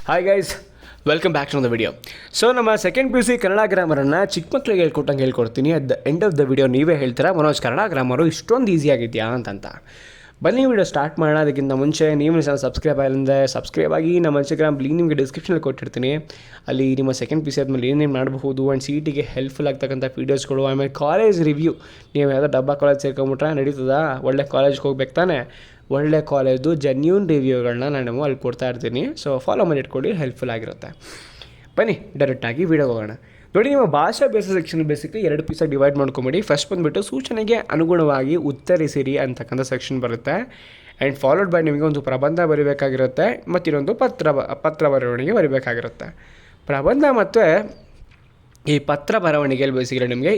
Hi guys, welcome back to the video. So ನಮ್ಮ second P U C Kannada ಗ್ರಾಮರನ್ನು ಚಿಕ್ಕ ಮಕ್ಕಳಿಗೆ ಹೇಳ್ಕೊಡ್ತೀನಿ. At the end of the video ನೀವೇ ಹೇಳ್ತೀರಾ, ಮನೋಜ್ ಕನ್ನಡ ಗ್ರಾಮರು ಇಷ್ಟೊಂದು ಈಸಿ ಆಗಿದೆಯಾ ಅಂತ. ಬನ್ನಿ ವಿಡಿಯೋ ಸ್ಟಾರ್ಟ್ ಮಾಡೋಣ. ಅದಕ್ಕಿಂತ ಮುಂಚೆ ನೀವು ಸಬ್ಸ್ಕ್ರೈಬ್ ಆಗಿಲ್ಲ ಸಬ್ಸ್ಕ್ರೈಬ್ ಆಗಿ. ನಮ್ಮ ಇನ್ಸ್ಟಾಗ್ರಾಮ್ ಲಿಂಕ್ ನಿಮಗೆ ಡಿಸ್ಕ್ರಿಪ್ಷನಲ್ಲಿ ಕೊಟ್ಟಿರ್ತೀನಿ. ಅಲ್ಲಿ ನಿಮ್ಮ ಸೆಕೆಂಡ್ ಪಿ ಸಿ ಆದಮೇಲೆ ಏನೇನು ಮಾಡಬಹುದು ಆ್ಯಂಡ್ ಸಿ ಟಿಗೆ ಹೆಲ್ಪ್ಫುಲ್ ಆಗ್ತಕ್ಕಂಥ ವೀಡಿಯೋಸ್ಗಳು. ಆಮೇಲೆ ಕಾಲೇಜ್ ರಿವ್ಯೂ, ನೀವು ಯಾವುದೋ ಡಬ್ಬಾ ಕಾಲೇಜ್ ಸೇರ್ಕೊಂಬಿಟ್ರೆ ನಡೀತದ, ಒಳ್ಳೆ ಕಾಲೇಜ್ಗೆ ಹೋಗ್ಬೇಕು ತಾನೆ. ಒಳ್ಳೆ ಕಾಲೇಜು ಜೆನ್ಯೂನ್ ರಿವ್ಯೂಗಳನ್ನ ನಾನು ಅಲ್ಲಿ ಕೊಡ್ತಾ ಇರ್ತೀನಿ. ಸೊ ಫಾಲೋ ಮಾಡಿ ಇಟ್ಕೊಳ್ಳಿ, ಹೆಲ್ಪ್ಫುಲ್ ಆಗಿರುತ್ತೆ. ಬನ್ನಿ ಡೈರೆಕ್ಟಾಗಿ ವೀಡಿಯೋಗೆ ಹೋಗೋಣ. ನೋಡಿ, ನಿಮ್ಮ ಭಾಷಾ ಅಭ್ಯಾಸ ಸೆಕ್ಷನ್ ಬೇಸಿಕ್ಲಿ 2 ಪೀಸಾಗಿ ಡಿವೈಡ್ ಮಾಡ್ಕೊಂಬಿಡಿ. ಫಸ್ಟ್ ಬಂದುಬಿಟ್ಟು ಸೂಚನೆಗೆ ಅನುಗುಣವಾಗಿ ಉತ್ತರಿಸಿರಿ ಅಂತಕ್ಕಂಥ ಸೆಕ್ಷನ್ ಬರುತ್ತೆ. ಆ್ಯಂಡ್ ಫಾಲೋಡ್ ಬೈ ನಿಮಗೆ ಒಂದು ಪ್ರಬಂಧ ಬರೀಬೇಕಾಗಿರುತ್ತೆ, ಮತ್ತು ಇನ್ನೊಂದು ಪತ್ರ ಬರವಣಿಗೆ ಬರೀಬೇಕಾಗಿರುತ್ತೆ. ಪ್ರಬಂಧ ಮತ್ತು ಈ ಪತ್ರ ಬರವಣಿಗೆಯಲ್ಲಿ ಬೇಸಿಕಲಿ ನಿಮಗೆ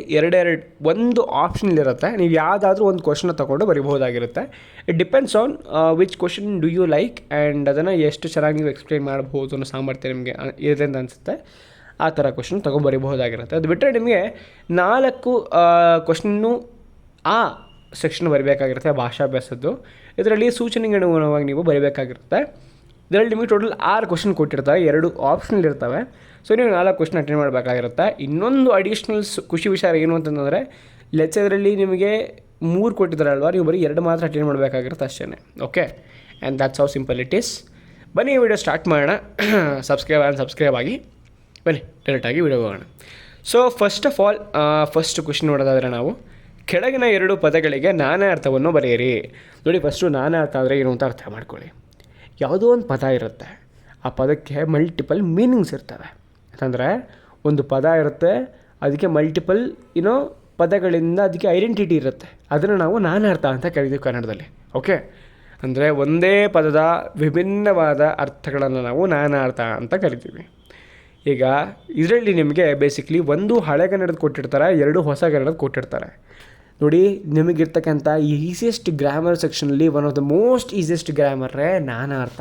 ಒಂದು ಆಪ್ಷನ್ಲಿರುತ್ತೆ. ನೀವು ಯಾವುದಾದ್ರೂ ಒಂದು ಕ್ವಶನ್ನ ತೊಗೊಂಡು ಬರಿಬಹುದಾಗಿರುತ್ತೆ. It depends on which question do you like, and ಅದನ್ನು ಎಷ್ಟು ಚೆನ್ನಾಗಿ ನೀವು ಎಕ್ಸ್ಪ್ಲೈನ್ ಮಾಡ್ಬೋದು ಅನ್ನೋ ಸಾಮರ್ಥ್ಯ ನಿಮಗೆ ಇದೆ ಅಂತ ಅನಿಸುತ್ತೆ. ಆ ಥರ ಕ್ವಶನ್ ತೊಗೊಂಬರಿಬಹುದಾಗಿರುತ್ತೆ. ಅದು ಬಿಟ್ಟರೆ ನಿಮಗೆ 4 ಕ್ವಶನ್ನು ಆ ಸೆಕ್ಷನ್ ಬರೀಬೇಕಾಗಿರುತ್ತೆ ಭಾಷಾಭ್ಯಾಸದ್ದು. ಇದರಲ್ಲಿ ಸೂಚನೆಗೆ ಅನುಗುಣವಾಗಿ ನೀವು ಬರೀಬೇಕಾಗಿರುತ್ತೆ. ಇದರಲ್ಲಿ ನಿಮಗೆ ಟೋಟಲ್ 6 ಕ್ವಶನ್ ಕೊಟ್ಟಿರ್ತಾರೆ, 2 ಆಪ್ಷನ್ಲಿರ್ತವೆ. ಸೊ ನೀವು 4 ಕ್ವಶನ್ ಅಟೆಂಡ್ ಮಾಡಬೇಕಾಗಿರುತ್ತೆ. ಇನ್ನೊಂದು ಅಡಿಷ್ನಲ್ಸ್ ಖುಷಿ ವಿಚಾರ ಏನು ಅಂತಂದರೆ, ಲೆಟ್ಸ್ ಇದರಲ್ಲಿ ನಿಮಗೆ 3 ಕೊಟ್ಟಿದ್ದಾರಲ್ವ, ನೀವು ಬರೀ 2 ಮಾತ್ರ ಅಟೆಂಡ್ ಮಾಡಬೇಕಾಗಿರುತ್ತೆ ಅಷ್ಟೇ. Okay, and that's how simple it is. ಬನ್ನಿ ಈ ವಿಡಿಯೋ ಸ್ಟಾರ್ಟ್ ಮಾಡೋಣ. ಸಬ್ಸ್ಕ್ರೈಬ್ ಆಗಿ ಬನ್ನಿ ಡೈರೆಕ್ಟಾಗಿ ವಿಡಿಯೋ ಹೋಗೋಣ. So first of all, first question ನೋಡೋದಾದರೆ ನಾವು ಕೆಳಗಿನ 2 ಪದಗಳಿಗೆ ನಾನೇ ಅರ್ಥವನ್ನು ಬರೆಯಿರಿ. ನೋಡಿ, ಫಸ್ಟು ನಾನೇ ಅರ್ಥ ಅಂದರೆ ಏನು ಅಂತ ಅರ್ಥ ಮಾಡ್ಕೊಳ್ಳಿ. ಯಾವುದೋ ಒಂದು ಪದ ಇರುತ್ತೆ, ಆ ಪದಕ್ಕೆ ಮಲ್ಟಿಪಲ್ ಮೀನಿಂಗ್ಸ್ ಇರ್ತವೆ. ಯಾಕಂದರೆ ಒಂದು ಪದ ಇರುತ್ತೆ, ಅದಕ್ಕೆ ಮಲ್ಟಿಪಲ್ ಪದಗಳಿಂದ ಅದಕ್ಕೆ ಐಡೆಂಟಿಟಿ ಇರುತ್ತೆ. ಅದನ್ನು ನಾವು ನಾನಾರ್ಥ ಅಂತ ಕರಿತೀವಿ ಕನ್ನಡದಲ್ಲಿ. ಓಕೆ, ಅಂದರೆ ಒಂದೇ ಪದದ ವಿಭಿನ್ನವಾದ ಅರ್ಥಗಳನ್ನು ನಾವು ನಾನಾರ್ಥ ಅಂತ ಕರಿತೀವಿ. ಈಗ ಇದರಲ್ಲಿ ನಿಮಗೆ ಬೇಸಿಕ್ಲಿ 1 ಹಳೆಗನ್ನಡದ ಕೊಟ್ಟಿರ್ತಾರೆ, 2 ಹೊಸಗನ್ನಡದ ಕೊಟ್ಟಿರ್ತಾರೆ. ನೋಡಿ, ನಿಮಗಿರ್ತಕ್ಕಂಥ ಈಸಿಯೆಸ್ಟ್ ಗ್ರಾಮರ್ ಸೆಕ್ಷನಲ್ಲಿ one of the most easiest ಗ್ರಾಮರೇ ನಾನಾರ್ಥ.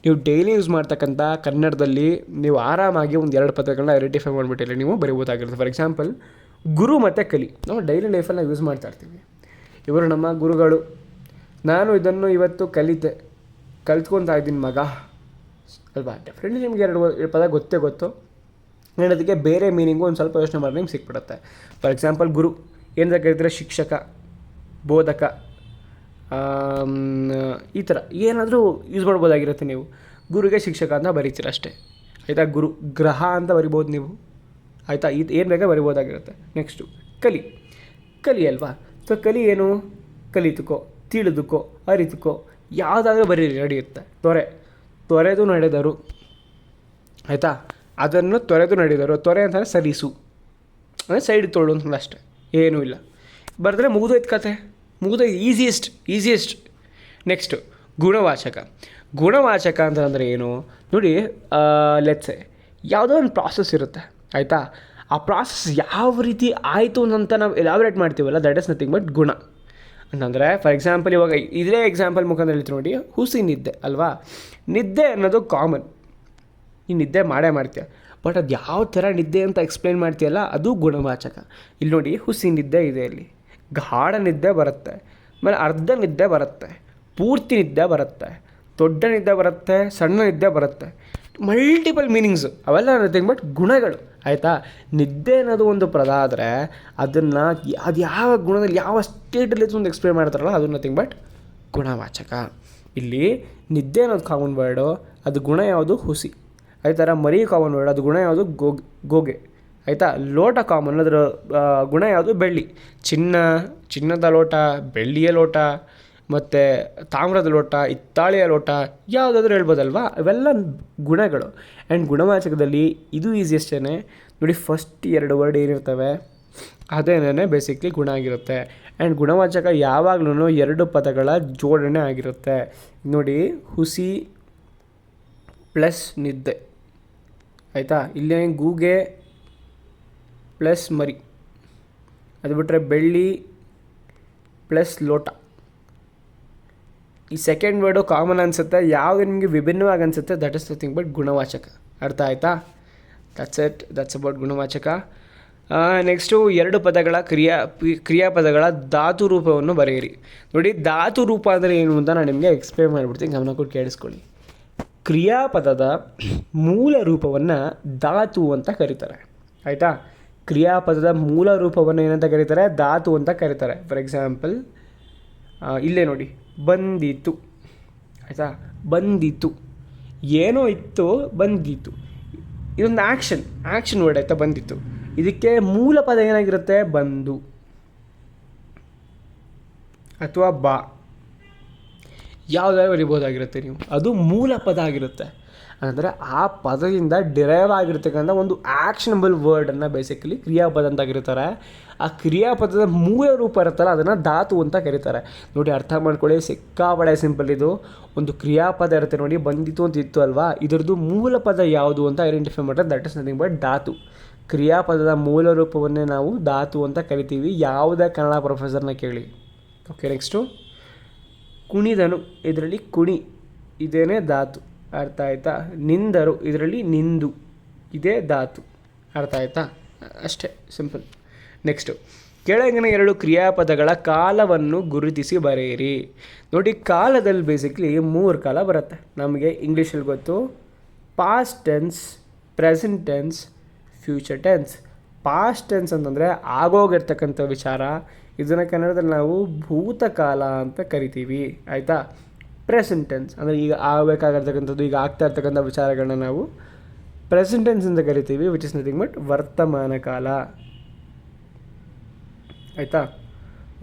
ನೀವು ಡೈಲಿ ಯೂಸ್ ಮಾಡ್ತಕ್ಕಂಥ ಕನ್ನಡದಲ್ಲಿ ನೀವು ಆರಾಮಾಗಿ ಒಂದು 2 ಪದಗಳನ್ನ ಐಡೆಂಟಿಫೈ ಮಾಡಿಬಿಟ್ಟಿಲ್ಲ ನೀವು ಬರೀಬೋದಾಗಿರುತ್ತೆ. ಫಾರ್ ಎಕ್ಸಾಂಪಲ್, ಗುರು ಮತ್ತು ಕಲಿ ನಾವು ಡೈಲಿ ಲೈಫಲ್ಲಿ ಯೂಸ್ ಮಾಡ್ತಾ ಇರ್ತೀವಿ. ಇವರು ನಮ್ಮ ಗುರುಗಳು, ನಾನು ಇದನ್ನು ಇವತ್ತು ಕಲಿತ್ಕೊತಾ ಇದ್ದೀನಿ ಮಗ ಅಲ್ವಾ. ಡೆಫಿನೆಟ್ಲಿ ನಿಮಗೆ 2 ಪದ ಗೊತ್ತು. ನಾನು ಅದಕ್ಕೆ ಬೇರೆ ಮೀನಿಂಗು ಒಂದು ಸ್ವಲ್ಪ ಯೋಚನೆ ಮಾಡಿದ್ರೆ ನಿಮ್ಗೆ ಸಿಕ್ಬಿಡುತ್ತೆ. ಫಾರ್ ಎಕ್ಸಾಂಪಲ್, ಗುರು ಏನಂತ ಕರೀತಾರೆ, ಶಿಕ್ಷಕ, ಬೋಧಕ, ಈ ಥರ ಏನಾದರೂ ಯೂಸ್ ಮಾಡ್ಬೋದಾಗಿರುತ್ತೆ. ನೀವು ಗುರುಗೆ ಶಿಕ್ಷಕ ಅಂತ ಬರೀತೀರ ಅಷ್ಟೇ, ಆಯಿತಾ. ಗುರು ಗ್ರಹ ಅಂತ ಬರಿಬೋದು ನೀವು, ಆಯಿತಾ. ಏನು ಬೇಕಾದ್ರೆ ಬರಿಬೋದಾಗಿರುತ್ತೆ. ನೆಕ್ಸ್ಟು ಕಲಿ ಅಲ್ವಾ. ಸೊ ಕಲಿ ಏನು, ಕಲಿತುಕೋ, ತಿಳಿದುಕೋ, ಅರಿತುಕೋ, ಯಾವುದಾದ್ರೂ ಬರೀರಿ ನಡೆಯುತ್ತೆ. ತೊರೆದು ನಡೆದರು, ಆಯಿತಾ. ಅದನ್ನು ತೊರೆದು ನಡೆದರು. ತೊರೆ ಅಂತಂದರೆ ಸರಿಸು, ಅಂದರೆ ಸೈಡ್ ತೊಳು ಅಂತಂದು ಅಷ್ಟೇ, ಏನೂ ಇಲ್ಲ. ಬರೆದ್ರೆ ಮುಗಿದೋಯ್ತು ಕತೆ, ಈಸಿಯೆಸ್ಟ್. ನೆಕ್ಸ್ಟು ಗುಣವಾಚಕ ಅಂತಂದರೆ ಏನು ನೋಡಿ, ಲೆಟ್ಸೆ ಯಾವುದೋ ಒಂದು ಪ್ರಾಸೆಸ್ ಇರುತ್ತೆ, ಆಯಿತಾ. ಆ ಪ್ರಾಸೆಸ್ ಯಾವ ರೀತಿ ಆಯಿತು ಅಂತ ನಾವು ಎಲಾಬ್ರೇಟ್ ಮಾಡ್ತೀವಲ್ಲ, ದಟ್ ಇಸ್ ನಥಿಂಗ್ ಬಟ್ ಗುಣ ಅಂತಂದರೆ. ಫಾರ್ ಎಕ್ಸಾಂಪಲ್, ಇವಾಗ ಇದೇ ಎಕ್ಸಾಂಪಲ್ ಮುಖಾಂತರ ಹೇಳ್ತೀವಿ ನೋಡಿ, ಹುಸಿ ನಿದ್ದೆ ಅಲ್ವಾ. ನಿದ್ದೆ ಅನ್ನೋದು ಕಾಮನ್, ಈ ನಿದ್ದೆ ಮಾಡ್ತೀಯ, ಬಟ್ ಅದು ಯಾವ ಥರ ನಿದ್ದೆ ಅಂತ ಎಕ್ಸ್ಪ್ಲೈನ್ ಮಾಡ್ತೀಯಲ್ಲ, ಅದು ಗುಣವಾಚಕ. ಇಲ್ಲಿ ನೋಡಿ, ಹುಸಿ ನಿದ್ದೆ ಇದೆ, ಇಲ್ಲಿ ಗಾಢ ನಿದ್ದೆ ಬರುತ್ತೆ, ಆಮೇಲೆ ಅರ್ಧ ನಿದ್ದೆ ಬರುತ್ತೆ, ಪೂರ್ತಿ ನಿದ್ದೆ ಬರುತ್ತೆ, ದೊಡ್ಡ ನಿದ್ದೆ ಬರುತ್ತೆ, ಸಣ್ಣ ನಿದ್ದೆ ಬರುತ್ತೆ. ಮಲ್ಟಿಪಲ್ ಮೀನಿಂಗ್ಸು ಅವೆಲ್ಲ ನಥಿಂಗ್ ಬಟ್ ಗುಣಗಳು, ಆಯಿತಾ. ನಿದ್ದೆ ಅನ್ನೋದು ಒಂದು ಪದ ಆದರೆ ಅದನ್ನು ಅದು ಯಾವ ಗುಣದಲ್ಲಿ ಯಾವ ಸ್ಟೇಟಲ್ಲಿ ಒಂದು ಎಕ್ಸ್ಪ್ಲೇನ್ ಮಾಡ್ತಾರಲ್ಲ, ಅದು ನಥಿಂಗ್ ಬಟ್ ಗುಣವಾಚಕ. ಇಲ್ಲಿ ನಿದ್ದೆ ಅನ್ನೋದು ಕಾಮನ್ ವರ್ಡು, ಅದು ಗುಣ ಯಾವುದು, ಹುಸಿ, ಆಯ್ತಾರ. ಮರಿ ಕಾಮನ್ ವರ್ಡ್, ಅದು ಗುಣ ಯಾವುದು, ಗೋಗೆ, ಆಯಿತಾ. ಲೋಟ ಕಾಮನ್, ಅದರ ಗುಣ ಯಾವುದು, ಬೆಳ್ಳಿ. ಚಿನ್ನದ ಲೋಟ, ಬೆಳ್ಳಿಯ ಲೋಟ, ಮತ್ತು ತಾಮ್ರದ ಲೋಟ, ಹಿತ್ತಾಳೆಯ ಲೋಟ, ಯಾವುದಾದ್ರೂ ಹೇಳ್ಬೋದಲ್ವಾ. ಇವೆಲ್ಲ ಗುಣಗಳು. ಆ್ಯಂಡ್ ಗುಣವಾಚಕದಲ್ಲಿ ಇದು ಈಸಿಯೆಸ್ಟೇ ನೋಡಿ. ಫಸ್ಟ್ 2 ವರ್ಡ್ ಏನಿರ್ತವೆ ಅದೇನೇ ಬೇಸಿಕ್ಲಿ ಗುಣ ಆಗಿರುತ್ತೆ. ಆ್ಯಂಡ್ ಗುಣವಾಚಕ ಯಾವಾಗಲೂ 2 ಪದಗಳ ಜೋಡಣೆ ಆಗಿರುತ್ತೆ. ನೋಡಿ, ಹುಸಿ ಪ್ಲಸ್ ನಿದ್ದೆ, ಆಯಿತಾ. ಇಲ್ಲಿ ಗೂಗೆ ಪ್ಲಸ್ ಮರಿ, ಅದು ಬಿಟ್ಟರೆ ಬೆಳ್ಳಿ ಪ್ಲಸ್ ಲೋಟ. ಈ ಸೆಕೆಂಡ್ ವರ್ಡು ಕಾಮನ್ ಅನಿಸುತ್ತೆ, ಯಾವುದು ನಿಮಗೆ ವಿಭಿನ್ನವಾಗಿ ಅನಿಸುತ್ತೆ, ದಟ್ ಇಸ್ ನಥಿಂಗ್ ಬಟ್ ಗುಣವಾಚಕ. ಅರ್ಥ ಆಯಿತಾ. That's about ಗುಣವಾಚಕ. ನೆಕ್ಸ್ಟು 2 ಪದಗಳ ಕ್ರಿಯಾಪದಗಳ ಧಾತು ರೂಪವನ್ನು ಬರೆಯಿರಿ. ನೋಡಿ, ಧಾತು ರೂಪ ಅಂದರೆ ಏನು ಅಂತ ನಾನು ನಿಮಗೆ ಎಕ್ಸ್ಪ್ಲೇನ್ ಮಾಡಿಬಿಡ್ತೀನಿ, ಗಮನ ಕೊಟ್ಟು ಕೇಳಿಸ್ಕೊಳ್ಳಿ. ಕ್ರಿಯಾಪದದ ಮೂಲ ರೂಪವನ್ನು ಧಾತು ಅಂತ ಕರೀತಾರೆ. ಆಯಿತಾ? ಕ್ರಿಯಾಪದದ ಮೂಲ ರೂಪವನ್ನು ಏನಂತ ಕರೀತಾರೆ? ಧಾತು ಅಂತ ಕರೀತಾರೆ. ಫಾರ್ ಎಕ್ಸಾಂಪಲ್ ಇಲ್ಲೇ ನೋಡಿ, ಬಂದಿತು. ಆಯಿತಾ? ಬಂದಿತು, ಏನೋ ಇತ್ತು, ಬಂದಿತು. ಇದೊಂದು ಆ್ಯಕ್ಷನ್ ವರ್ಡ್. ಆಯಿತಾ? ಬಂದಿತ್ತು. ಇದಕ್ಕೆ ಮೂಲ ಪದ ಏನಾಗಿರುತ್ತೆ? ಬಂದು ಅಥವಾ ಬಾ, ಯಾವುದಾದ್ರು ಬರಿಬೋದಾಗಿರುತ್ತೆ ನೀವು. ಅದು ಮೂಲ ಪದ ಆಗಿರುತ್ತೆ. ಅಂದರೆ ಆ ಪದದಿಂದ ಡಿರೈವ್ ಆಗಿರ್ತಕ್ಕಂಥ ಒಂದು ಆ್ಯಕ್ಷನಬಲ್ ವರ್ಡನ್ನು ಬೇಸಿಕಲಿ ಕ್ರಿಯಾಪದ ಅಂತ ಕರೀತಾರೆ. ಆ ಕ್ರಿಯಾಪದದ ಮೂಲ ರೂಪ ಇರುತ್ತಲ್ಲ, ಅದನ್ನು ಧಾತು ಅಂತ ಕರೀತಾರೆ. ನೋಡಿ, ಅರ್ಥ ಮಾಡ್ಕೊಳ್ಳಿ, ಸಿಕ್ಕಾಪಡೆ ಸಿಂಪಲ್ ಇದು. ಒಂದು ಕ್ರಿಯಾಪದ ಇರುತ್ತೆ ನೋಡಿ, ಬಂದಿತು ಅಂತ ಇತ್ತು ಅಲ್ವಾ, ಇದರದ್ದು ಮೂಲ ಪದ ಯಾವುದು ಅಂತ ಐಡೆಂಟಿಫೈ ಮಾಡಿದ್ರೆ ದಟ್ ಇಸ್ ನಥಿಂಗ್ ಬಟ್ ಧಾತು. ಕ್ರಿಯಾಪದದ ಮೂಲ ರೂಪವನ್ನೇ ನಾವು ಧಾತು ಅಂತ ಕರಿತೀವಿ. ಯಾವುದೇ ಕನ್ನಡ ಪ್ರೊಫೆಸರ್ನ ಕೇಳಿ. ಓಕೆ, ನೆಕ್ಸ್ಟು ಕುಣಿದನು, ಇದರಲ್ಲಿ ಕುಣಿ ಇದೇನೇ ಧಾತು. ಅರ್ಥ ಆಯ್ತಾ? ನಿಂದರು, ಇದರಲ್ಲಿ ನಿಂದು ಇದೇ ಧಾತು. ಅರ್ಥ ಆಯ್ತಾ? ಅಷ್ಟೇ, ಸಿಂಪಲ್. ನೆಕ್ಸ್ಟು, ಕೆಳಗಿನ 2 ಕ್ರಿಯಾಪದಗಳ ಕಾಲವನ್ನು ಗುರುತಿಸಿ ಬರೆಯಿರಿ. ನೋಡಿ, ಕಾಲದಲ್ಲಿ ಬೇಸಿಕ್ಲಿ 3 ಕಾಲ ಬರುತ್ತೆ. ನಮಗೆ ಇಂಗ್ಲೀಷಲ್ಲಿ ಗೊತ್ತು, past tense, present tense, future tense. Past tense ಅಂತಂದರೆ ಆಗೋಗಿರ್ತಕ್ಕಂಥ ವಿಚಾರ. ಇದನ್ನು ಕನ್ನಡದಲ್ಲಿ ನಾವು ಭೂತಕಾಲ ಅಂತ ಕರಿತೀವಿ. ಆಯಿತಾ? ಪ್ರೆಸೆಂಟ್ ಟೆನ್ಸ್ ಅಂದರೆ ಈಗ ಆಗಬೇಕಾಗಿರ್ತಕ್ಕಂಥದ್ದು, ಈಗ ಆಗ್ತಾ ಇರ್ತಕ್ಕಂಥ ವಿಚಾರಗಳನ್ನ ನಾವು ಪ್ರೆಸೆಂಟ್ ಟೆನ್ಸ್ ಅಂತ ಕರಿತೀವಿ, ವಿಚ್ ಇಸ್ ನಥಿಂಗ್ ಬಟ್ ವರ್ತಮಾನ ಕಾಲ. ಆಯಿತಾ?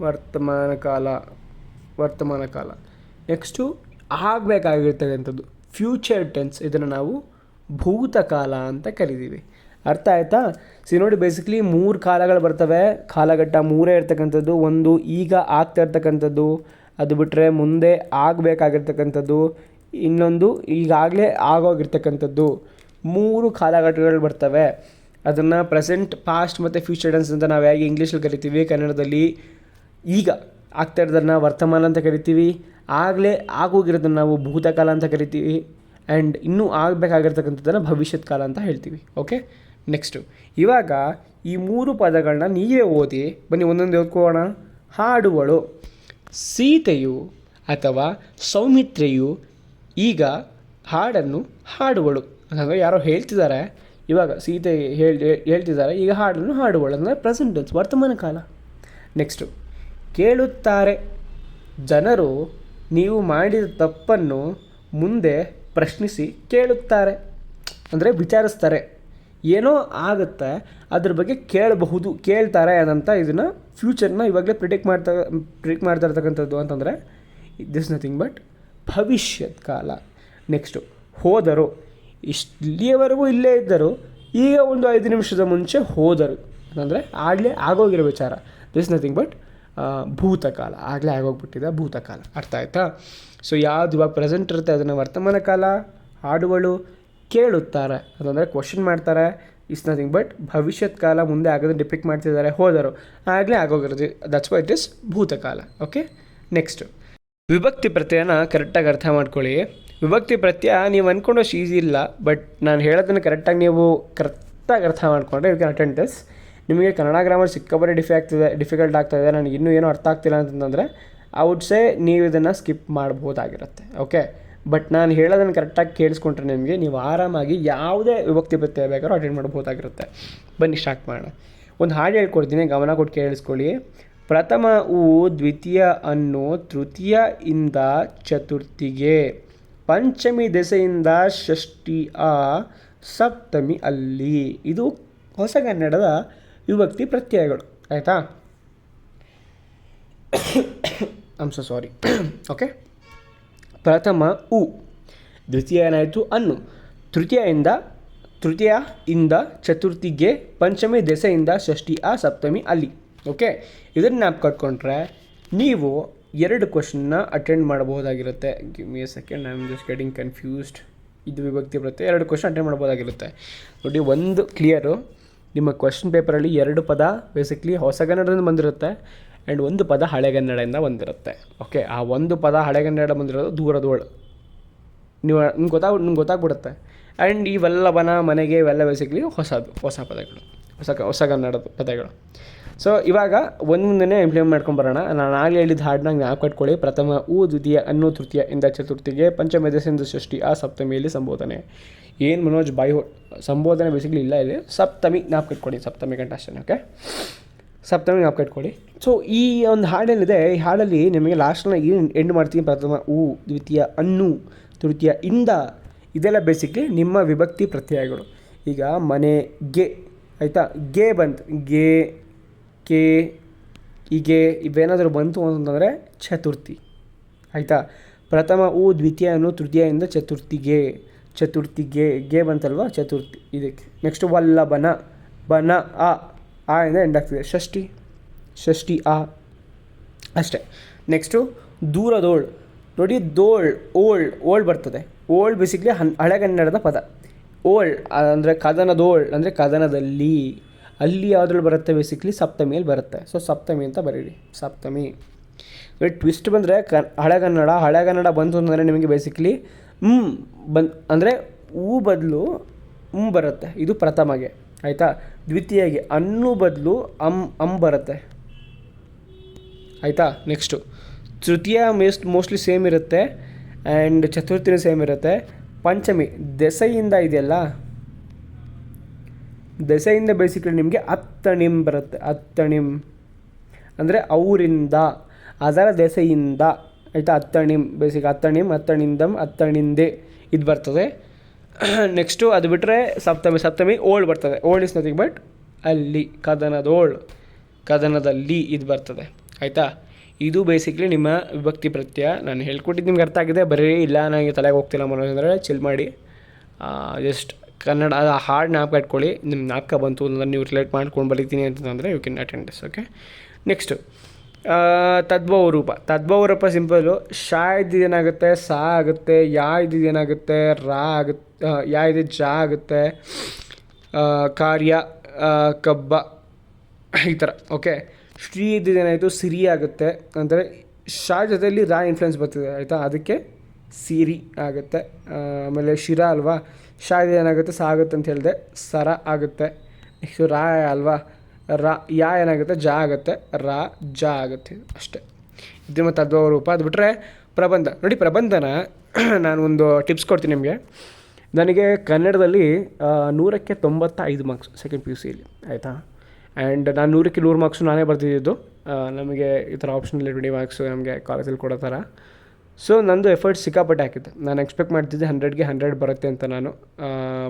ವರ್ತಮಾನ ಕಾಲ. ನೆಕ್ಸ್ಟು ಆಗಬೇಕಾಗಿರ್ತಕ್ಕಂಥದ್ದು ಫ್ಯೂಚರ್ ಟೆನ್ಸ್, ಇದನ್ನು ನಾವು ಭೂತಕಾಲ ಅಂತ ಕರಿತೀವಿ. ಅರ್ಥ ಆಯಿತಾ? ನೋಡಿ, ಬೇಸಿಕ್ಲಿ 3 ಕಾಲಗಳು ಬರ್ತವೆ. ಕಾಲಘಟ್ಟ 3 ಇರ್ತಕ್ಕಂಥದ್ದು. ಒಂದು ಈಗ ಆಗ್ತಾ ಇರ್ತಕ್ಕಂಥದ್ದು, ಅದು ಬಿಟ್ಟರೆ ಮುಂದೆ ಆಗಬೇಕಾಗಿರ್ತಕ್ಕಂಥದ್ದು, ಇನ್ನೊಂದು ಈಗಾಗಲೇ ಆಗೋಗಿರ್ತಕ್ಕಂಥದ್ದು. 3 ಕಾಲಘಟ್ಟಗಳು ಬರ್ತವೆ. ಅದನ್ನು ಪ್ರೆಸೆಂಟ್, ಪಾಸ್ಟ್ ಮತ್ತು ಫ್ಯೂಚರ್ ಟೆನ್ಸ್ ಅಂತ ನಾವು ಹೇಗೆ ಇಂಗ್ಲೀಷಲ್ಲಿ ಕರಿತೀವಿ, ಕನ್ನಡದಲ್ಲಿ ಈಗ ಆಗ್ತಾ ಇರೋದನ್ನು ವರ್ತಮಾನ ಅಂತ ಕರಿತೀವಿ. ಆಗಲೇ ಆಗೋಗಿರೋದನ್ನು ನಾವು ಭೂತಕಾಲ ಅಂತ ಕರಿತೀವಿ. ಆ್ಯಂಡ್ ಇನ್ನೂ ಆಗಬೇಕಾಗಿರ್ತಕ್ಕಂಥದ್ದನ್ನು ಭವಿಷ್ಯತ್ ಕಾಲ ಅಂತ ಹೇಳ್ತೀವಿ. ಓಕೆ, ನೆಕ್ಸ್ಟು ಇವಾಗ ಈ 3 ಪದಗಳನ್ನ ನೀವೇ ಓದಿ ಬನ್ನಿ, ಒಂದೊಂದು ಓದ್ಕೋಣ. ಹಾಡುವಳು, ಸೀತೆಯು ಅಥವಾ ಸೌಮಿತ್ರೆಯು ಈಗ ಹಾಡನ್ನು ಹಾಡುವಳು. ಅಂದರೆ ಯಾರೋ ಹೇಳ್ತಿದ್ದಾರೆ, ಇವಾಗ ಸೀತೆ ಹೇಳ್ತಿದ್ದಾರೆ, ಈಗ ಹಾಡನ್ನು ಹಾಡುವಳು ಅಂದರೆ ಪ್ರೆಸೆಂಟ್ ಟೆನ್ಸ್, ವರ್ತಮಾನ ಕಾಲ. ನೆಕ್ಸ್ಟು ಕೇಳುತ್ತಾರೆ, ಜನರು ನೀವು ಮಾಡಿದ ತಪ್ಪನ್ನು ಮುಂದೆ ಪ್ರಶ್ನಿಸಿ ಕೇಳುತ್ತಾರೆ. ಅಂದರೆ ವಿಚಾರಿಸ್ತಾರೆ, ಏನೋ ಆಗುತ್ತೆ ಅದ್ರ ಬಗ್ಗೆ ಕೇಳ್ತಾರೆ ಅನ್ನಂತ. ಇದನ್ನು ಫ್ಯೂಚರ್ನ ಇವಾಗಲೇ ಪ್ರಿಡಿಕ್ಟ್ ಮಾಡ್ತಾ ಇರ್ತಕ್ಕಂಥದ್ದು ಅಂತಂದರೆ ದಿಸ್ ನಥಿಂಗ್ ಬಟ್ ಭವಿಷ್ಯತ್ ಕಾಲ. ನೆಕ್ಸ್ಟು ಹೋದರು, ಇಲ್ಲಿಯವರೆಗೂ ಇಲ್ಲೇ ಇದ್ದರು, ಈಗ ಒಂದು 5 ನಿಮಿಷದ ಮುಂಚೆ ಹೋದರು ಅಂದರೆ ಆಗಲೇ ಆಗೋಗಿರೋ ವಿಚಾರ. ದಿಸ್ ನಥಿಂಗ್ ಬಟ್ ಭೂತಕಾಲ, ಆಗಲೇ ಆಗೋಗ್ಬಿಟ್ಟಿದೆ ಭೂತಕಾಲ. ಅರ್ಥ ಆಯ್ತಾ? ಸೊ ಯಾವುದು ಇವಾಗ ಪ್ರೆಸೆಂಟ್ ಇರುತ್ತೆ ಅದನ್ನು ವರ್ತಮಾನ ಕಾಲ. ಹಾಡುವಳು, ಕೇಳುತ್ತಾರೆ ಅದಂದರೆ ಕ್ವಶನ್ ಮಾಡ್ತಾರೆ, ಇಸ್ ನಥಿಂಗ್ ಬಟ್ ಭವಿಷ್ಯತ್ ಕಾಲ, ಮುಂದೆ ಆಗೋದನ್ನು ಡಿಪಿಕ್ಟ್ ಮಾಡ್ತಿದ್ದಾರೆ. ಹೋದರು, ಆಗಲೇ ಆಗೋಗಿರೋದು, ದಟ್ಸ್ ವೈ ಇಟ್ ಇಸ್ ಭೂತಕಾಲ. ಓಕೆ, ನೆಕ್ಸ್ಟು ವಿಭಕ್ತಿ ಪ್ರತ್ಯಯನ ಕರೆಕ್ಟಾಗಿ ಅರ್ಥ ಮಾಡ್ಕೊಳ್ಳಿ. ವಿಭಕ್ತಿ ಪ್ರತ್ಯಯ ನೀವು ಅಂದ್ಕೊಂಡಷ್ಟು ಈಸಿ ಇಲ್ಲ, ಬಟ್ ನಾನು ಹೇಳೋದನ್ನು ಕರೆಕ್ಟಾಗಿ ನೀವು ಅರ್ಥ ಮಾಡಿಕೊಂಡ್ರೆ ಯು ಕ್ಯಾನ್ ಅಟೆಂಡ್ ದಿಸ್. ನಿಮಗೆ ಕನ್ನಡ ಗ್ರಾಮರ್ ಸಿಕ್ಕಾಪಟ್ಟೆ ಡಿಫಿಕಲ್ಟ್ ಆಗ್ತಾಯಿದೆ, ನನಗೆ ಇನ್ನೂ ಏನೂ ಅರ್ಥ ಆಗ್ತಿಲ್ಲ ಅಂತಂದರೆ ಐ ವುಡ್ ಸೇ ನೀವು ಇದನ್ನು ಸ್ಕಿಪ್ ಮಾಡ್ಬೋದಾಗಿರುತ್ತೆ. ಓಕೆ, ಬಟ್ ನಾನು ಹೇಳೋದನ್ನು ಕರೆಕ್ಟಾಗಿ ಕೇಳಿಸ್ಕೊಂಡ್ರೆ ನಿಮಗೆ ನೀವು ಆರಾಮಾಗಿ ಯಾವುದೇ ವಿಭಕ್ತಿ ಪ್ರತ್ಯಯ ಬೇಕಾದ್ರೂ ಅಟೆಂಡ್ ಮಾಡ್ಬೋದಾಗಿರುತ್ತೆ. ಬನ್ನಿ ಸ್ಟಾರ್ಟ್ ಮಾಡೋಣ. ಒಂದು ಹಾಡು ಹೇಳ್ಕೊಡ್ತೀನಿ, ಗಮನ ಕೊಟ್ಟು ಕೇಳಿಸ್ಕೊಳ್ಳಿ. ಪ್ರಥಮ ಉ ದ್ವಿತೀಯ ಅನ್ನು ತೃತೀಯ ಇಂದ ಚತುರ್ಥಿಗೆ, ಪಂಚಮಿ ದೆಸೆಯಿಂದ ಷಷ್ಠಿ ಆ, ಸಪ್ತಮಿ ಅಲ್ಲಿ. ಇದು ಹೊಸಗನ್ನಡದ ವಿಭಕ್ತಿ ಪ್ರತ್ಯಯಗಳು. ಆಯಿತಾ? I'm so sorry. ಓಕೆ, ಪ್ರಥಮ ಉ, ದ್ವಿತೀಯ ಏನಾಯಿತು ಅನ್ನು, ತೃತೀಯ ಇಂದ ಚತುರ್ಥಿಗೆ, ಪಂಚಮಿ ದೆಸೆಯಿಂದ ಷಷ್ಠಿ ಆ, ಸಪ್ತಮಿ ಅಲ್ಲಿ. ಓಕೆ, ಇದನ್ನು ಜ್ಞಾಪಕ ಕಟ್ಕೊಂಡ್ರೆ ನೀವು 2 ಕ್ವಶನ್ನ ಅಟೆಂಡ್ ಮಾಡಬಹುದಾಗಿರುತ್ತೆ. Give me a second, I am just getting confused. ಇದು ವಿಭಕ್ತಿ ಪ್ರತ್ಯಯ, 2 ಕ್ವಶನ್ ಅಟೆಂಡ್ ಮಾಡ್ಬೋದಾಗಿರುತ್ತೆ. ನೋಡಿ, ಒಂದು ಕ್ಲಿಯರು, ನಿಮ್ಮ ಕ್ವಶನ್ ಪೇಪರಲ್ಲಿ 2 ಪದ ಬೇಸಿಕ್ಲಿ ಹೊಸಗನ್ನಡದಿಂದ ಬಂದಿರುತ್ತೆ ಆ್ಯಂಡ್ 1 ಪದ ಹಳೆಗನ್ನಡದಿಂದ ಬಂದಿರುತ್ತೆ. ಓಕೆ, ಆ 1 ಪದ ಹಳೆಗನ್ನಡ ಬಂದಿರೋದು ದೂರದೋಳು, ನಿಮ್ಗೆ ಗೊತ್ತಾಗ್ಬಿಡುತ್ತೆ. ಆ್ಯಂಡ್ ಇವೆಲ್ಲವನ ಮನೆಗೆ ಇವೆಲ್ಲ ಬೇಸಿಕ್ಲಿ ಹೊಸ ಪದಗಳು, ಹೊಸಗನ್ನಡದ ಪದಗಳು. ಸೊ ಇವಾಗ ಒಂದೊಂದನ್ನೇ ಇಂಪ್ಲಿಮೆಂಟ್ ಮಾಡ್ಕೊಂಬರೋಣ. ನಾನು ಆಗಲೇ ಹೇಳಿದ ಹಾಡನ್ನ ನಾವು ಕಟ್ಕೊಳ್ಳಿ. ಪ್ರಥಮ ಊ, ದ್ವಿತೀಯ ಅನ್ನು, ತೃತೀಯ ಇಂದ ಚತುರ್ಥಿಗೆ, ಪಂಚಮ ದಶೆಯಿಂದ ಷಷ್ಠಿ ಆ, ಸಪ್ತಮಿಯಲ್ಲಿ ಸಂಬೋಧನೆ. ಏನು ಮನೋಜ್ ಬಾಯಿ ಸಂಬೋಧನೆ ಬೇಸಿಕಲಿ ಇಲ್ಲ ಇಲ್ಲಿ. ಸಪ್ತಮಿ ನಾವು ಕಟ್ಕೊಳ್ಳಿ, ಸಪ್ತಮಿ ಗಂಟೆ ಅಷ್ಟೇ. ಓಕೆ, ಸಪ್ತಮಿ ನಾವು ಕಟ್ಕೊಳ್ಳಿ. ಸೊ ಈ ಒಂದು ಹಾಡೇನಿದೆ, ಈ ಹಾಡಲ್ಲಿ ನಿಮಗೆ ಲಾಸ್ಟ್ನ ಏನು ಎಂಡ್ ಮಾಡ್ತೀನಿ, ಪ್ರಥಮ ಊ, ದ್ವಿತೀಯ ಅನ್ನು, ತೃತೀಯ ಇಂದ, ಇದೆಲ್ಲ ಬೇಸಿಕ್ಲಿ ನಿಮ್ಮ ವಿಭಕ್ತಿ ಪ್ರತ್ಯಯಗಳು. ಈಗ ಮನೆಗೆ ಆಯಿತಾ, ಗೆ ಬಂತು, ಗೆ, ಕೆ, ಹೀಗೆ ಇವೇನಾದರೂ ಬಂತು ಅಂತಂದರೆ ಚತುರ್ಥಿ ಆಯಿತಾ. ಪ್ರಥಮ ಊ, ದ್ವಿತೀಯ ಅನ್ನು, ತೃತೀಯಿಂದ ಚತುರ್ಥಿಗೆ, ಚತುರ್ಥಿಗೆ ಗೆ ಬಂತಲ್ವ, ಚತುರ್ಥಿ ಇದಕ್ಕೆ. ನೆಕ್ಸ್ಟು ವಲ್ಲಭನ, ಬನ ಆ ಇಂದ ಎಂಡ್ ಆಗ್ತಿದೆ. ಷಷ್ಠಿ, ಷಷ್ಠಿ ಆ ಅಷ್ಟೇ. ನೆಕ್ಸ್ಟು ದೂರದೋಳ್ ನೋಡಿ, ಓಲ್ಡ್ ಬರ್ತದೆ. ಓಲ್ಡ್ ಬೇಸಿಕ್ಲಿ ಹಳೆಗನ್ನಡದ ಪದ. ಓಲ್ಡ್ ಅಂದರೆ ಕದನದೋಳ್ ಅಂದರೆ ಕದನದಲ್ಲಿ, ಅಲ್ಲಿ ಯಾವುದ್ರಲ್ಲಿ ಬರುತ್ತೆ ಬೇಸಿಕ್ಲಿ ಸಪ್ತಮಿಯಲ್ಲಿ ಬರುತ್ತೆ. ಸೊ ಸಪ್ತಮಿ ಅಂತ ಬರೀರಿ, ಸಪ್ತಮಿ. ಟ್ವಿಸ್ಟ್ ಬಂದರೆ ಹಳೆಗನ್ನಡ ಬಂತು ಅಂದರೆ ನಿಮಗೆ ಬೇಸಿಕ್ಲಿ ಅಂದರೆ ಊ ಬದಲು ಬರುತ್ತೆ, ಇದು ಪ್ರಥಮಗೆ ಆಯಿತಾ. ದ್ವಿತೀಯಗೆ ಅನ್ನು ಬದಲು ಬರುತ್ತೆ ಆಯಿತಾ. ನೆಕ್ಸ್ಟು ತೃತೀಯ ಮೋಸ್ಟ್ಲಿ ಸೇಮ್ ಇರುತ್ತೆ, ಆ್ಯಂಡ್ ಚತುರ್ಥಿನೂ ಸೇಮ್ ಇರುತ್ತೆ. ಪಂಚಮಿ ದೆಸೆಯಿಂದ ಇದೆಯಲ್ಲ, ದೆಸೆಯಿಂದ ಬೇಸಿಕಲಿ ನಿಮಗೆ ಅತ್ತಣಿಮ್ ಬರುತ್ತೆ. ಅತ್ತಣಿಮ್ ಅಂದರೆ ಅವರಿಂದ, ಅದರ ದೆಸೆಯಿಂದ ಆಯಿತಾ. ಅತ್ತಣಿಮ್ ಬೇಸಿಕ್ ಅತ್ತಣಿಮ್, ಅತ್ತಣಿಂದಮ್, ಅತ್ತಣಿಂದೆ ಇದು ಬರ್ತದೆ. ನೆಕ್ಸ್ಟು ಅದು ಬಿಟ್ಟರೆ ಸಪ್ತಮಿ ಓಲ್ಡ್ ಬರ್ತದೆ. ಓಲ್ಡ್ ಇಸ್ ನಥಿಂಗ್ ಬಟ್ ಅಲ್ಲಿ, ಕದನದಲ್ಲಿ ಇದು ಬರ್ತದೆ ಆಯಿತಾ. ಇದು ಬೇಸಿಕ್ಲಿ ನಿಮ್ಮ ವಿಭಕ್ತಿ ಪ್ರತ್ಯಯ. ನಾನು ಹೇಳ್ಕೊಟ್ಟಿದ್ದು ನಿಮ್ಗೆ ಅರ್ಥ ಆಗಿದೆ. ಬರೀ ಇಲ್ಲ ನನಗೆ ತಲೆಗೆ ಹೋಗ್ತಿಲ್ಲ ಮನೋಜ್ ಅಂದರೆ ಚಿಲ್ ಮಾಡಿ, ಜಸ್ಟ್ ಕನ್ನಡ ಹಾಡು ಜ್ಞಾಪಕ ಇಟ್ಕೊಳ್ಳಿ. ನಿಮ್ಮ ಜ್ಞಾಪಕ ಬಂತು ಅಂದರೆ ನೀವು ರಿಲೇಟ್ ಮಾಡ್ಕೊಂಡು ಬರೀತೀನಿ ಅಂತಂದರೆ you can attend this. Okay, next ತದ್ಭವ ರೂಪ ಸಿಂಪಲ್ಲು. ಶಾ ಇದ್ದಿದ್ದೇನಾಗುತ್ತೆ, ಸಾ ಆಗುತ್ತೆ. ಯಾ ಇದ್ದಿದ್ದೇನಾಗುತ್ತೆ, ರಾ ಆಗುತ್ತೆ. ಯಾ ಇದೆ ಜಾ ಆಗುತ್ತೆ. ಕಾರ್ಯ, ಕಬ್ಬ, ಈ ಥರ. ಓಕೆ, ಶ್ರೀ ಇದ್ದಿದ್ದೇನಾಯಿತು, ಸಿರಿ ಆಗುತ್ತೆ. ಅಂದರೆ ಶಾ ಜೊತೆಯಲ್ಲಿ ರಾ ಇನ್ಫ್ಲುಯೆನ್ಸ್ ಬರ್ತಿದೆ ಆಯಿತಾ, ಅದಕ್ಕೆ ಸಿರಿ ಆಗುತ್ತೆ. ಆಮೇಲೆ ಶಿರ ಅಲ್ವಾ, ಶಾ ಏನಾಗುತ್ತೆ, ಸಾ ಆಗುತ್ತೆ ಅಂತ ಹೇಳಿದೆ, ಸರ ಆಗುತ್ತೆ. ನೆಕ್ಸ್ಟು ರಾ ಅಲ್ವಾ, ಯಾ ಏನಾಗುತ್ತೆ, ಜಾ ಆಗುತ್ತೆ. ಜಾ ಆಗುತ್ತೆ ಅಷ್ಟೇ. ಇದು ಮತ್ತು ತದ್ಭವ ರೂಪ. ಅದು ಬಿಟ್ಟರೆ ಪ್ರಬಂಧ ನೋಡಿ. ಪ್ರಬಂಧನ ನಾನು ಒಂದು ಟಿಪ್ಸ್ ಕೊಡ್ತೀನಿ ನಿಮಗೆ. ನನಗೆ ಕನ್ನಡದಲ್ಲಿ 100ಕ್ಕೆ 95 ಮಾರ್ಕ್ಸ್ ಸೆಕೆಂಡ್ PUCಯಲ್ಲಿ ಆಯಿತಾ. ಆ್ಯಂಡ್ ನಾನು 100ಕ್ಕೆ 100 ಮಾರ್ಕ್ಸು ನಾನೇ ಬರ್ತಿದ್ದು. ನಮಗೆ ಈ ಥರ ಆಪ್ಷನಲ್ಲಿ 20 ಮಾರ್ಕ್ಸು ನಮಗೆ ಕಾಲೇಜಲ್ಲಿ ಕೊಡೋ ಥರ. ಸೊ ನಂದು ಎಫರ್ಟ್ಸ್ ಸಿಕ್ಕಾಪಟ್ಟೆ ಹಾಕಿದ್ದೆ. ನಾನು ಎಕ್ಸ್ಪೆಕ್ಟ್ ಮಾಡ್ತಿದ್ದೆ 100ಗೆ 100 ಬರುತ್ತೆ ಅಂತ ನಾನು.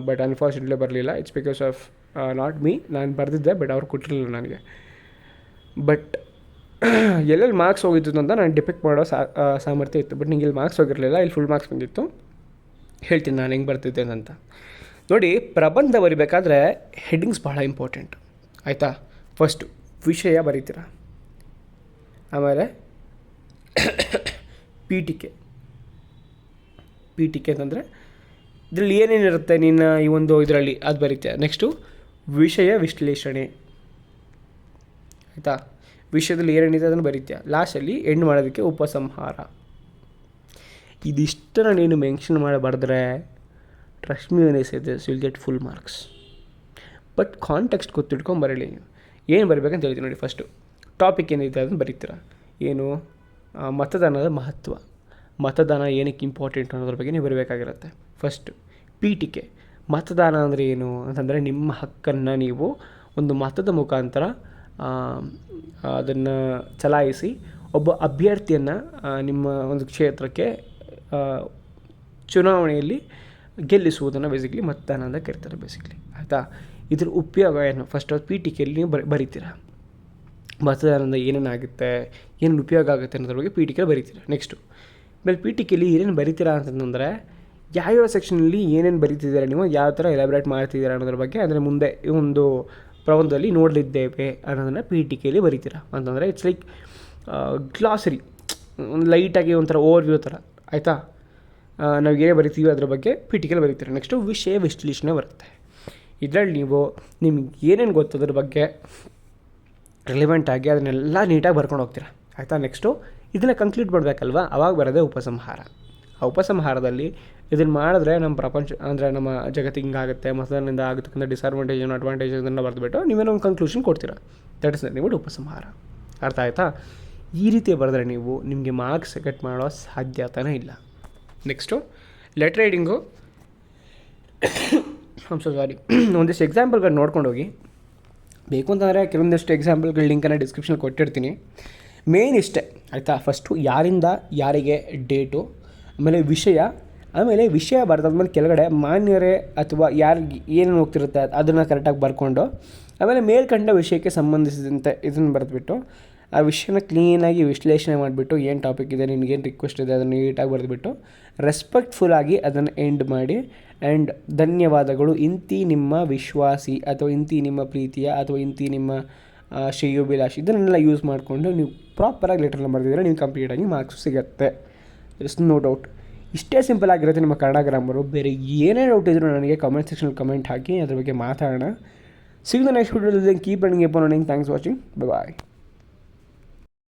ಬಟ್ ಅನ್ಫಾರ್ಚುನೇಟ್ಲಿ ಬರಲಿಲ್ಲ. It's because of not me. ನಾನು ಬರೆದಿದ್ದೆ ಬಟ್ ಅವ್ರು ಕೊಟ್ಟಿರಲಿಲ್ಲ ನನಗೆ. ಬಟ್ ಎಲ್ಲೆಲ್ಲಿ ಮಾರ್ಕ್ಸ್ ಹೋಗಿತ್ತು ಅಂತ ನಾನು ಡಿಪೆಕ್ಟ್ ಮಾಡೋ ಸಾಮರ್ಥ್ಯ ಇತ್ತು. ಬಟ್ ನಿಂಗೆ ಇಲ್ಲಿ ಮಾರ್ಕ್ಸ್ ಹೋಗಿರಲಿಲ್ಲ, ಇಲ್ಲಿ ಫುಲ್ ಮಾರ್ಕ್ಸ್ ಬಂದಿತ್ತು. ಹೇಳ್ತೀನಿ ನಾನು ಹೆಂಗೆ ಬರ್ತಿದ್ದೆ ಅಂತ. ನೋಡಿ, ಪ್ರಬಂಧ ಬರಿಬೇಕಾದ್ರೆ ಹೆಡ್ಡಿಂಗ್ಸ್ ಭಾಳ ಇಂಪಾರ್ಟೆಂಟ್ ಆಯಿತಾ. ಫಸ್ಟು ವಿಷಯ ಬರೀತೀರ, ಆಮೇಲೆ ಪೀಠಿಕೆ ಅಂತಂದರೆ ಇದರಲ್ಲಿ ಏನೇನಿರುತ್ತೆ ನಿನ್ನ ಈ ಒಂದು ಇದರಲ್ಲಿ ಅದು ಬರೀತೀಯ. ನೆಕ್ಸ್ಟು ವಿಷಯ ವಿಶ್ಲೇಷಣೆ ಆಯಿತಾ. ವಿಷಯದಲ್ಲಿ ಏನೇನಿದೆ ಅದನ್ನು ಬರೀತೀಯ. ಲಾಸ್ಟಲ್ಲಿ ಎಂಡ್ ಮಾಡೋದಕ್ಕೆ ಉಪಸಂಹಾರ. ಇದಿಷ್ಟನ್ನು ನೀನು ಮೆನ್ಷನ್ ಮಾಡಿ ಬರೆದ್ರೆ trust me when I say this, will get full marks. But context ಗೊತ್ತಿಟ್ಕೊಂಡು ಬರೀಲಿ ನೀವು. ಏನು ಬರೀಬೇಕಂತ ಹೇಳ್ತೀನಿ ನೋಡಿ. ಫಸ್ಟು ಟಾಪಿಕ್ ಏನಿದೆ ಅದನ್ನು ಬರೀತೀರ. ಏನು, ಮತದಾನದ ಮಹತ್ವ, ಮತದಾನ ಏನಕ್ಕೆ ಇಂಪಾರ್ಟೆಂಟ್ ಅನ್ನೋದ್ರ ಬಗ್ಗೆ ನೀವು ಬರಬೇಕಾಗಿರುತ್ತೆ. ಫಸ್ಟು ಪೀಠಿಕೆ, ಮತದಾನ ಅಂದರೆ ಏನು ಅಂತಂದರೆ ನಿಮ್ಮ ಹಕ್ಕನ್ನು ನೀವು ಒಂದು ಮತದ ಮುಖಾಂತರ ಅದನ್ನು ಚಲಾಯಿಸಿ ಒಬ್ಬ ಅಭ್ಯರ್ಥಿಯನ್ನು ನಿಮ್ಮ ಒಂದು ಕ್ಷೇತ್ರಕ್ಕೆ ಚುನಾವಣೆಯಲ್ಲಿ ಗೆಲ್ಲಿಸುವುದನ್ನು ಬೇಸಿಕ್ಲಿ ಮತದಾನ ಅಂತ ಕರೀತಾರೆ ಬೇಸಿಕ್ಲಿ ಆಯಿತಾ. ಇದ್ರ ಉಪಯೋಗ ಏನು, ಫಸ್ಟ್ ಪೀಠಿಕೆಯಲ್ಲಿ ನೀವು ಬರೀತೀರ. ಮತದಾನದಿಂದ ಏನೇನಾಗುತ್ತೆ, ಏನೇನು ಉಪಯೋಗ ಆಗುತ್ತೆ ಅನ್ನೋದ್ರ ಬಗ್ಗೆ ಪೀಠಿಕೆಯಲ್ಲಿ ಬರೀತೀರ. ನೆಕ್ಸ್ಟು ಆಮೇಲೆ ಪೀಠಿಕೆಯಲ್ಲಿ ಏನೇನು ಬರೀತೀರಾ ಅಂತಂದರೆ ಯಾವ್ಯಾವ ಸೆಕ್ಷನಲ್ಲಿ ಏನೇನು ಬರೀತಿದ್ದೀರಾ ನೀವು, ಯಾವ ಥರ ಎಲಾಬ್ರೇಟ್ ಮಾಡ್ತಿದ್ದೀರಾ ಅನ್ನೋದ್ರ ಬಗ್ಗೆ ಅಂದರೆ ಮುಂದೆ ಈ ಒಂದು ಪ್ರಬಂಧದಲ್ಲಿ ನೋಡಲಿದ್ದೇವೆ ಅನ್ನೋದನ್ನು ಪೀಠಿಕೆಯಲ್ಲಿ ಬರೀತೀರಾ. ಅಂತಂದರೆ ಇಟ್ಸ್ ಲೈಕ್ ಗ್ಲಾಸರಿ, ಒಂದು ಲೈಟಾಗಿ ಒಂಥರ ಓವರ್ವ್ಯೂ ಥರ ಆಯಿತಾ. ನಾವು ಏನೇ ಬರಿತೀವಿ ಅದ್ರ ಬಗ್ಗೆ ಪೀಠಿಕೆಯಲ್ಲಿ ಬರೀತೀರ. ನೆಕ್ಸ್ಟು ವಿಷಯ ವಿಶ್ಲೇಷಣೆ ಬರುತ್ತೆ. ಇದರಲ್ಲಿ ನೀವು ನಿಮ್ಗೆ ಏನೇನು ಗೊತ್ತು ಅದ್ರ ಬಗ್ಗೆ ರಿಲೆವೆಂಟಾಗಿ ಅದನ್ನೆಲ್ಲ ನೀಟಾಗಿ ಬರ್ಕೊಂಡು ಹೋಗ್ತೀರಾ ಆಯಿತಾ. ನೆಕ್ಸ್ಟು ಇದನ್ನು ಕಂಕ್ಲೂಡ್ ಮಾಡಬೇಕಲ್ವ, ಅವಾಗ ಬರೋದೇ ಉಪಸಂಹಾರ. ಆ ಉಪಸಂಹಾರದಲ್ಲಿ ಇದನ್ನು ಮಾಡಿದ್ರೆ ನಮ್ಮ ಪ್ರಪಂಚ ಅಂದರೆ ನಮ್ಮ ಜಗತ್ತು ಹಿಂಗಾಗುತ್ತೆ, ಮೊದಲಿನಿಂದ ಆಗತಕ್ಕಂಥ ಡಿಸ್ಅಡ್ವಾಂಟೇಜ್ ಏನು ಅಡ್ವಾಂಟೇಜ್ ಅದನ್ನು ಬರೆದುಬಿಟ್ಟು ನೀವೇನೋ ಒಂದು ಕನ್ಕ್ಲೂಷನ್ ಕೊಡ್ತೀರಾ. ದಟ್ ಇಸ್ ನೀವು ಉಪಸಂಹಾರ. ಅರ್ಥ ಆಯಿತಾ? ಈ ರೀತಿ ಬರೆದ್ರೆ ನೀವು ನಿಮಗೆ ಮಾರ್ಕ್ಸ್ ಕಟ್ ಮಾಡೋ ಸಾಧ್ಯತೆಯೇ ಇಲ್ಲ. Next letter writing. ಸಾರಿ, ಒಂದಿಷ್ಟು ಎಕ್ಸಾಂಪಲ್ಗಳು ನೋಡ್ಕೊಂಡು ಹೋಗಿ. ಬೇಕು ಅಂತಂದರೆ ಕೆಲವೊಂದಿಷ್ಟು ಎಕ್ಸಾಂಪಲ್ಗಳ ಲಿಂಕನ್ನು ಡಿಸ್ಕ್ರಿಪ್ಷನ್ ಕೊಟ್ಟಿರ್ತೀನಿ. ಮೇನ್ ಇಷ್ಟೇ ಆಯಿತಾ. ಫಸ್ಟು ಯಾರಿಂದ ಯಾರಿಗೆ ಡೇಟು, ಆಮೇಲೆ ವಿಷಯ ಬರೆದಾದ್ಮೇಲೆ ಕೆಳಗಡೆ ಮಾನ್ಯರೇ ಅಥವಾ ಯಾರಿಗೆ ಏನೇನು ಹೋಗ್ತಿರುತ್ತೆ ಅದನ್ನು ಕರೆಕ್ಟಾಗಿ ಬರ್ಕೊಂಡು, ಆಮೇಲೆ ಮೇಲ್ಕಂಡ ವಿಷಯಕ್ಕೆ ಸಂಬಂಧಿಸಿದಂತೆ ಇದನ್ನು ಬರೆದ್ಬಿಟ್ಟು ಆ ವಿಷಯನ ಕ್ಲೀನಾಗಿ ವಿಶ್ಲೇಷಣೆ ಮಾಡಿಬಿಟ್ಟು ಏನು ಟಾಪಿಕ್ ಇದೆ, ನಿನಗೇನು ರಿಕ್ವೆಸ್ಟ್ ಇದೆ ಅದನ್ನು ನೀಟಾಗಿ ಬರೆದ್ಬಿಟ್ಟು ರೆಸ್ಪೆಕ್ಟ್ಫುಲ್ಲಾಗಿ ಅದನ್ನು ಎಂಡ್ ಮಾಡಿ. ಆ್ಯಂಡ್ ಧನ್ಯವಾದಗಳು, ಇಂತಿ ನಿಮ್ಮ ವಿಶ್ವಾಸಿ ಅಥವಾ ಇಂತಿ ನಿಮ್ಮ ಪ್ರೀತಿಯ ಅಥವಾ ಇಂತಿ ನಿಮ್ಮ ಶ್ರೇಯೋಭಿಲಾಷಿ, ಇದನ್ನೆಲ್ಲ ಯೂಸ್ ಮಾಡಿಕೊಂಡು ನೀವು ಪ್ರಾಪರಾಗಿ ಲೆಟರ್ನ ಬರೆದಿದ್ರೆ ನೀವು ಕಂಪ್ಲೀಟಾಗಿ ಮಾರ್ಕ್ಸ್ ಸಿಗುತ್ತೆ. It's no doubt. ಇಷ್ಟೇ ಸಿಂಪಲ್ ಆಗಿರುತ್ತೆ ನಿಮ್ಮ ಕನ್ನಡ ಗ್ರಾಮರು. ಬೇರೆ ಏನೇ ಡೌಟ್ ಇದ್ದರೂ ನನಗೆ ಕಮೆಂಟ್ ಸೆಕ್ಷನಲ್ಲಿ ಕಮೆಂಟ್ ಹಾಕಿ ಅದ್ರ ಬಗ್ಗೆ ಮಾತಾಡೋಣ. ಸಿಗೋದು ನೆಕ್ಸ್ಟ್ ವಿಡಿಯೋದಲ್ಲಿ. Keep running upon running. Thanks watching. ಬಾಯ್.